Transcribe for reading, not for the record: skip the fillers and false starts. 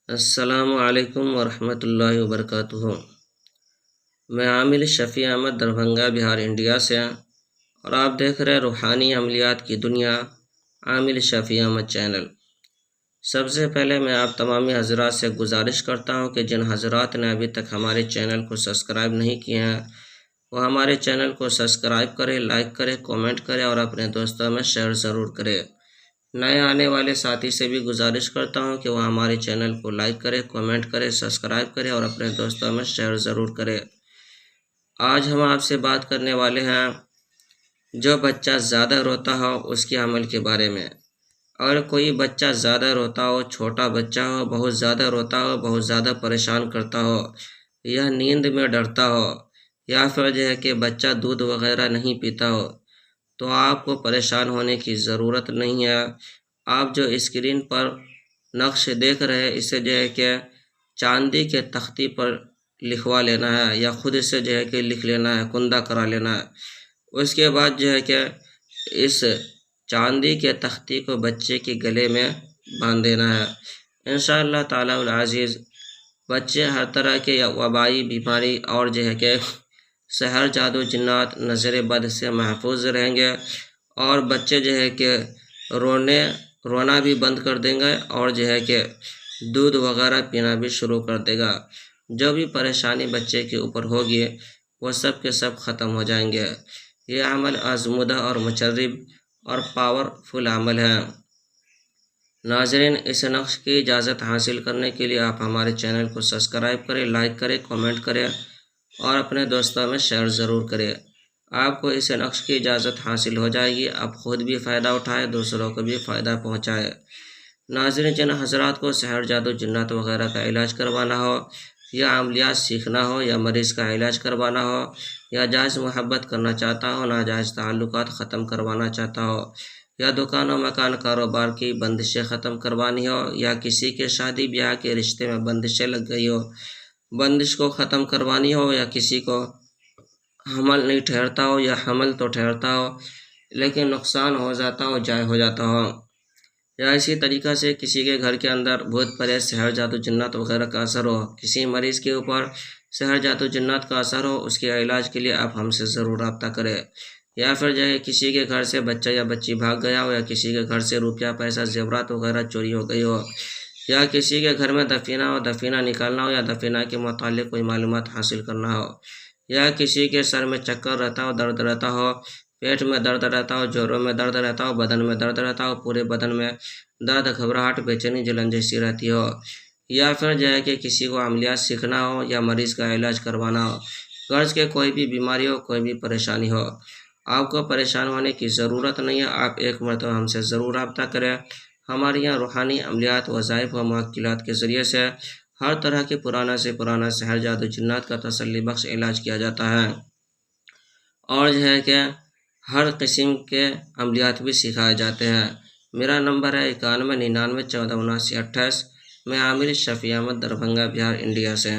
السلام علیکم ورحمۃ اللہ وبرکاتہ۔ میں عامل شفیع احمد دربھنگہ بہار انڈیا سے ہیں اور آپ دیکھ رہے روحانی عملیات کی دنیا عامل شفیع احمد چینل۔ سب سے پہلے میں آپ تمامی حضرات سے گزارش کرتا ہوں کہ جن حضرات نے ابھی تک ہمارے چینل کو سبسکرائب نہیں کیے ہیں وہ ہمارے چینل کو سبسکرائب کرے، لائک کرے، کومنٹ کرے اور اپنے دوستوں میں شیئر ضرور کرے۔ نئے آنے والے ساتھی سے بھی گزارش کرتا ہوں کہ وہ ہمارے چینل کو لائک کرے، کومنٹ کرے، سبسکرائب کرے اور اپنے دوستوں میں شیئر ضرور کرے۔ آج ہم آپ سے بات کرنے والے ہیں جو بچہ زیادہ روتا ہو اس کے عمل کے بارے میں۔ اور کوئی بچہ زیادہ روتا ہو، چھوٹا بچہ ہو، بہت زیادہ روتا ہو، بہت زیادہ پریشان کرتا ہو، یا نیند میں ڈرتا ہو، یا پھر جو ہے کہ بچہ دودھ وغیرہ نہیں پیتا ہو، تو آپ کو پریشان ہونے کی ضرورت نہیں ہے۔ آپ جو اسکرین پر نقش دیکھ رہے ہیں اسے جو ہے کہ چاندی کے تختی پر لکھوا لینا ہے یا خود سے جو ہے کہ لکھ لینا ہے، کندہ کرا لینا ہے۔ اس کے بعد جو ہے کہ اس چاندی کے تختی کو بچے کے گلے میں باندھ دینا ہے۔ انشاءاللہ تعالی العزیز بچے ہر طرح کے وبائی بیماری اور جو ہے کہ سحر جادو جنات نظر بد سے محفوظ رہیں گے، اور بچے جو ہے کہ رونا بھی بند کر دیں گے اور جو ہے کہ دودھ وغیرہ پینا بھی شروع کر دے گا۔ جو بھی پریشانی بچے کے اوپر ہوگی وہ سب کے سب ختم ہو جائیں گے۔ یہ عمل آزمودہ اور مجرب اور پاورفل عمل ہے۔ ناظرین، اس نقش کی اجازت حاصل کرنے کے لیے آپ ہمارے چینل کو سبسکرائب کریں، لائک کریں، کومنٹ کریں اور اپنے دوستوں میں شیئر ضرور کریں۔ آپ کو اس نقش کی اجازت حاصل ہو جائے گی، آپ خود بھی فائدہ اٹھائے، دوسروں کو بھی فائدہ پہنچائے۔ ناظرین، جن حضرات کو سحر جادو جنات وغیرہ کا علاج کروانا ہو، یا عملیات سیکھنا ہو، یا مریض کا علاج کروانا ہو، یا جائز محبت کرنا چاہتا ہو، ناجائز تعلقات ختم کروانا چاہتا ہو، یا دکان و مکان کاروبار کی بندشیں ختم کروانی ہو، یا کسی کے شادی بیاہ کے رشتے میں بندشیں لگ گئی ہو، بندش کو ختم کروانی ہو، یا کسی کو حمل نہیں ٹھہرتا ہو یا حمل تو ٹھہرتا ہو لیکن نقصان ہو جاتا ہو، ضائع ہو جاتا ہو، یا اسی طریقہ سے کسی کے گھر کے اندر بھوت پریت سحر جادو جنات وغیرہ کا اثر ہو، کسی مریض کے اوپر سحر جادو جنات کا اثر ہو، اس کے علاج کے لیے آپ ہم سے ضرور رابطہ کریں۔ یا پھر جو ہے کسی کے گھر سے بچہ یا بچی بھاگ گیا ہو، یا کسی کے گھر سے روپیہ پیسہ زیورات وغیرہ چوری ہو گئی ہو، یا کسی کے گھر میں دفینہ ہو، دفینہ نکالنا ہو، یا دفینہ کے متعلق کوئی معلومات حاصل کرنا ہو، یا کسی کے سر میں چکر رہتا ہو، درد رہتا ہو، پیٹ میں درد رہتا ہو، جوڑوں میں درد رہتا ہو، بدن میں درد رہتا ہو، پورے بدن میں درد، گھبراہٹ، بے چینی، جلن جیسی رہتی ہو، یا پھر جو ہے کہ کسی کو عملیات سیکھنا ہو یا مریض کا علاج کروانا ہو، غرض کے کوئی بھی بیماری ہو، کوئی بھی پریشانی ہو، آپ کو پریشان ہونے کی ضرورت نہیں ہے۔ آپ ایک مرتبہ ہم سے ضرور رابطہ کریں۔ ہمارے یہاں روحانی عملیات، وظائف و معقلات کے ذریعے سے ہر طرح کے پرانا سے پرانا سحر جادو جنات کا تسلی بخش علاج کیا جاتا ہے، اور جو ہے کہ ہر قسم کے عملیات بھی سکھائے جاتے ہیں۔ میرا نمبر ہے 9199147928۔ میں عامل شفیع احمد دربھنگہ بہار انڈیا سے۔